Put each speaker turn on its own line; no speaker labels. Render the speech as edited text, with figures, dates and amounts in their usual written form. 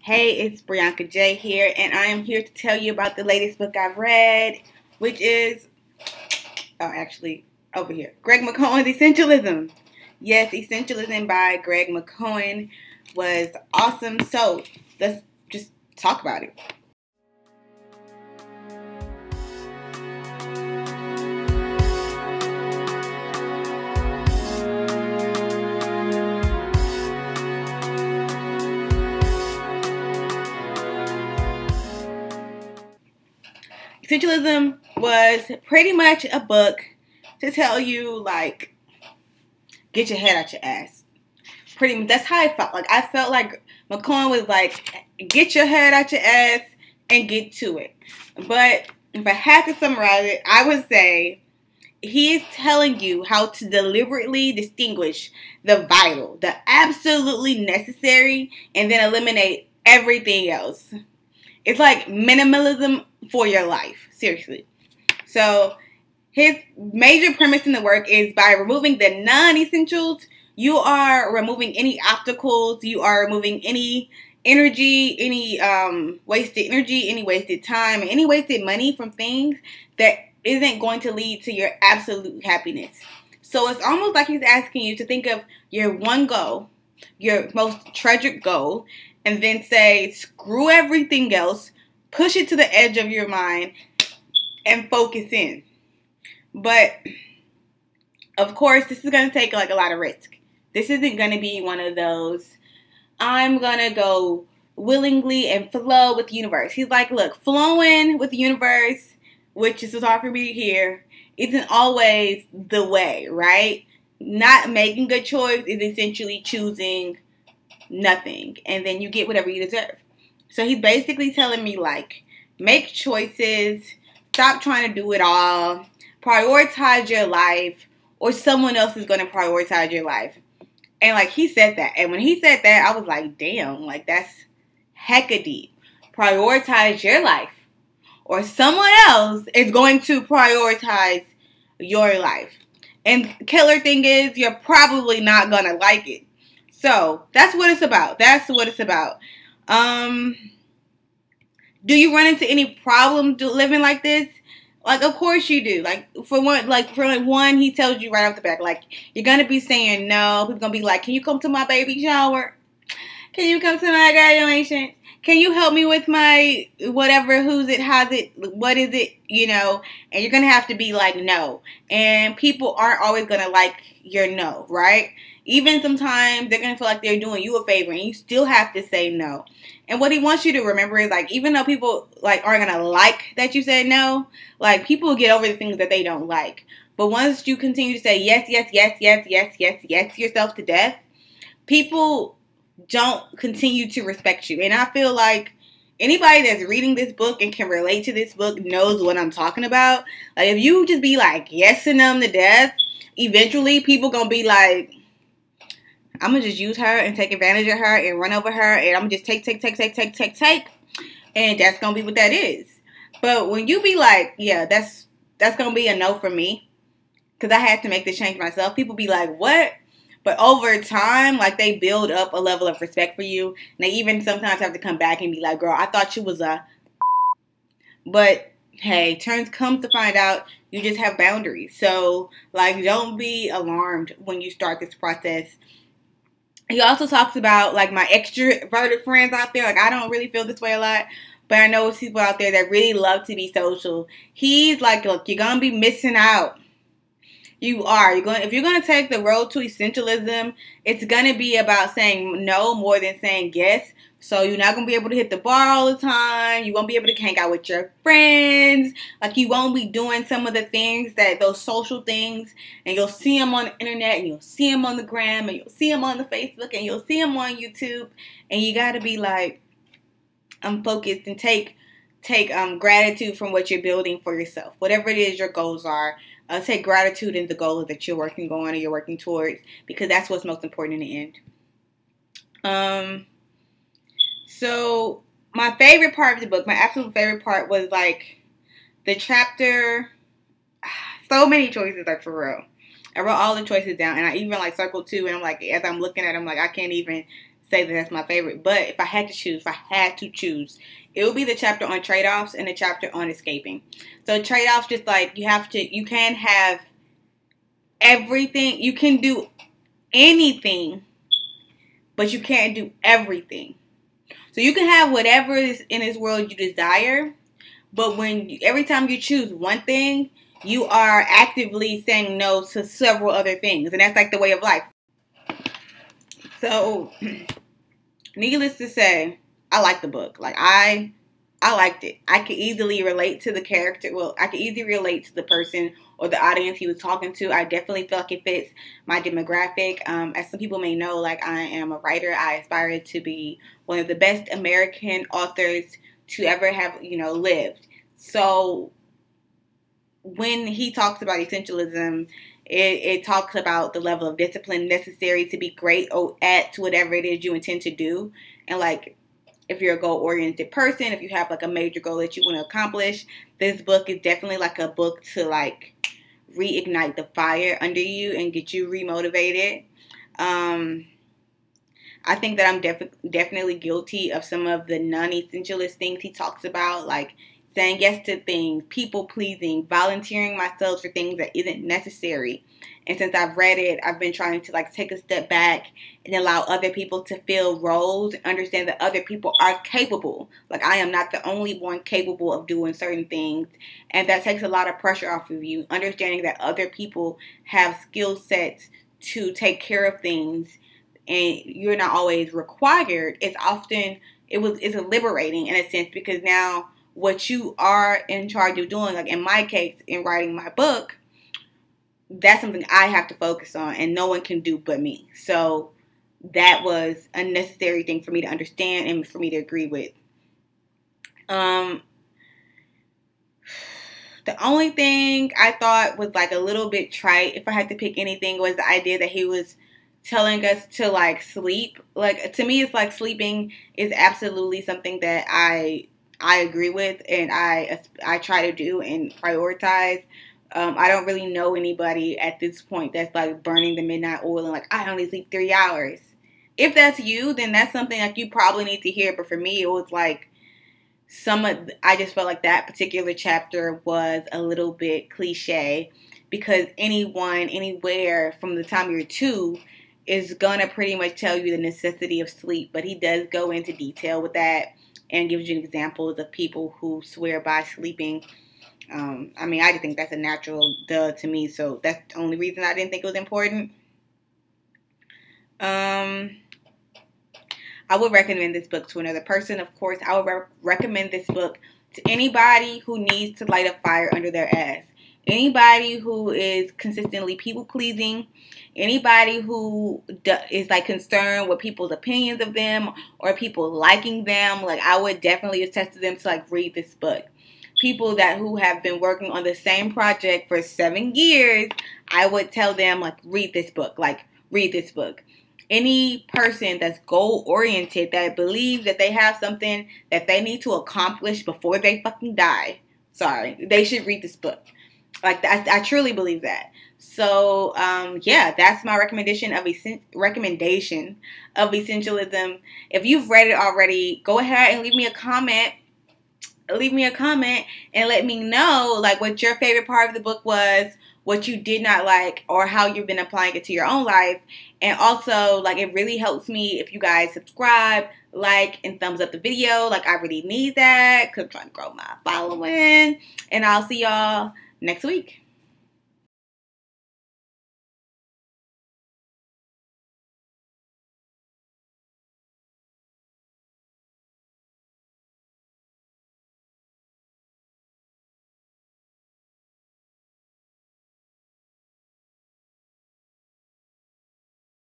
Hey, it's Brianka J here, and I am here to tell you about the latest book I've read, which is, over here, Greg McKeown's Essentialism. Yes, Essentialism by Greg McKeown was awesome, so let's just talk about it. Essentialism was pretty much a book to tell you, like, get your head out your ass. Pretty much, that's how I felt. Like, I felt like McKeown was like, get your head out your ass and get to it. But if I had to summarize it, I would say he is telling you how to deliberately distinguish the vital, the absolutely necessary, and then eliminate everything else. It's like minimalism for your life. Seriously. So his major premise in the work is by removing the non-essentials, you are removing any obstacles, you are removing any energy, any wasted energy, any wasted time, any wasted money from things that isn't going to lead to your absolute happiness. So it's almost like he's asking you to think of your one goal, your most treasured goal, and then say, screw everything else, push it to the edge of your mind, and focus in. But, of course, this is going to take, like, a lot of risk. This isn't going to be one of those, I'm going to go willingly and flow with the universe. He's like, look, flowing with the universe, which is hard for me to hear, isn't always the way, right? Not making a choice is essentially choosing nothing, and then you get whatever you deserve. So he's basically telling me, like, make choices, stop trying to do it all, prioritize your life, or someone else is going to prioritize your life. And, like, he said that, and when he said that, I was like, damn, like, that's hecka deep. Prioritize your life, or someone else is going to prioritize your life. And killer thing is, you're probably not going to like it. So, that's what it's about. That's what it's about. Do you run into any problem living like this? Like, of course you do. Like, for one, he tells you right off the bat, like, you're going to be saying no. People going to be like, can you come to my baby shower? Can you come to my graduation? Can you help me with my whatever, who's it, how's it, what is it, you know? And you're going to have to be like, no. And people aren't always going to like your no, right? Even sometimes they're going to feel like they're doing you a favor and you still have to say no. And what he wants you to remember is, like, even though people, like, aren't going to like that you said no, like, people get over the things that they don't like. But once you continue to say yes, yes, yes, yes, yes, yes, yes yourself to death, people don't continue to respect you. And I feel like anybody that's reading this book and can relate to this book knows what I'm talking about. Like, if you just be like yesing them to death, eventually people going to be like, I'm going to just use her and take advantage of her and run over her, and I'm going to just take. And that's going to be what that is. But when you be like, yeah, that's going to be a no for me, because I had to make this change myself, people be like, what? But over time, like, they build up a level of respect for you. And they even sometimes have to come back and be like, girl, I thought you was a... But, hey, comes to find out you just have boundaries. So, like, don't be alarmed when you start this process. He also talks about, like, my extroverted friends out there. Like, I don't really feel this way a lot, but I know people out there that really love to be social. He's like, look, you're going to be missing out. You are. If you're going to take the road to essentialism, it's going to be about saying no more than saying yes. So you're not going to be able to hit the bar all the time. You won't be able to hang out with your friends. Like, you won't be doing some of the things those social things. And you'll see them on the internet, and you'll see them on the gram, and you'll see them on the Facebook, and you'll see them on YouTube. And you got to be like, I'm focused, and take gratitude from what you're building for yourself. Whatever it is your goals are, take gratitude in the goals that you're working on or you're working towards, because that's what's most important in the end. So my favorite part of the book, my absolute favorite part, was, like, the chapter. So many choices, like, for real. I wrote all the choices down, and I even, like, circled two, and I'm like, as I'm looking at them, like, I can't even say that that's my favorite. But if I had to choose, it would be the chapter on trade-offs and the chapter on escaping. So trade-offs, just like you can have everything. You can do anything, but you can't do everything. So you can have whatever is in this world you desire, but every time you choose one thing, you are actively saying no to several other things. And that's like the way of life. So, needless to say, I like the book. Like, I liked it. I could easily relate to the character. Well, I could easily relate to the person or the audience he was talking to. I definitely feel like it fits my demographic. As some people may know, like, I am a writer. I aspire to be one of the best American authors to ever have, lived. So when he talks about essentialism, it talks about the level of discipline necessary to be great at whatever it is you intend to do. And like, if you're a goal-oriented person, if you have like a major goal that you want to accomplish, this book is definitely like a book to like reignite the fire under you and get you remotivated. I think that I'm definitely guilty of some of the non-essentialist things he talks about, like saying yes to things, people-pleasing, volunteering myself for things that isn't necessary. And since I've read it, I've been trying to like take a step back and allow other people to fill roles and understand that other people are capable. Like, I am not the only one capable of doing certain things. And that takes a lot of pressure off of you. Understanding that other people have skill sets to take care of things and you're not always required. It's liberating in a sense, because now what you are in charge of doing, like in my case, in writing my book, that's something I have to focus on and no one can do but me. So that was a necessary thing for me to understand and for me to agree with. The only thing I thought was like a little bit trite, if I had to pick anything, was the idea that he was telling us to like sleep. Like, to me, it's like sleeping is absolutely something that I agree with and I try to do and prioritize. I don't really know anybody at this point that's like burning the midnight oil and like, I only sleep 3 hours. If that's you, then that's something like you probably need to hear. But for me, it was like I just felt like that particular chapter was a little bit cliche, because anyone, anywhere from the time you're 2 is gonna pretty much tell you the necessity of sleep. But he does go into detail with that and gives you examples of people who swear by sleeping. I just think that's a natural duh to me, so that's the only reason I didn't think it was important. I would recommend this book to another person. Of course, I would recommend this book to anybody who needs to light a fire under their ass. Anybody who is consistently people-pleasing, anybody who is like concerned with people's opinions of them or people liking them, like, I would definitely attest to them to like read this book. People who have been working on the same project for 7 years, I would tell them, like, read this book. Like, read this book. Any person that's goal-oriented, that believes that they have something that they need to accomplish before they fucking die, they should read this book. Like, I truly believe that. So, yeah, that's my recommendation of essentialism. If you've read it already, go ahead and leave me a comment. And let me know like what your favorite part of the book was, what you did not like, or how you've been applying it to your own life. And also, like, it really helps me if you guys subscribe, like, and thumbs up the video. Like, I really need that because I'm trying to grow my following. And I'll see y'all next week.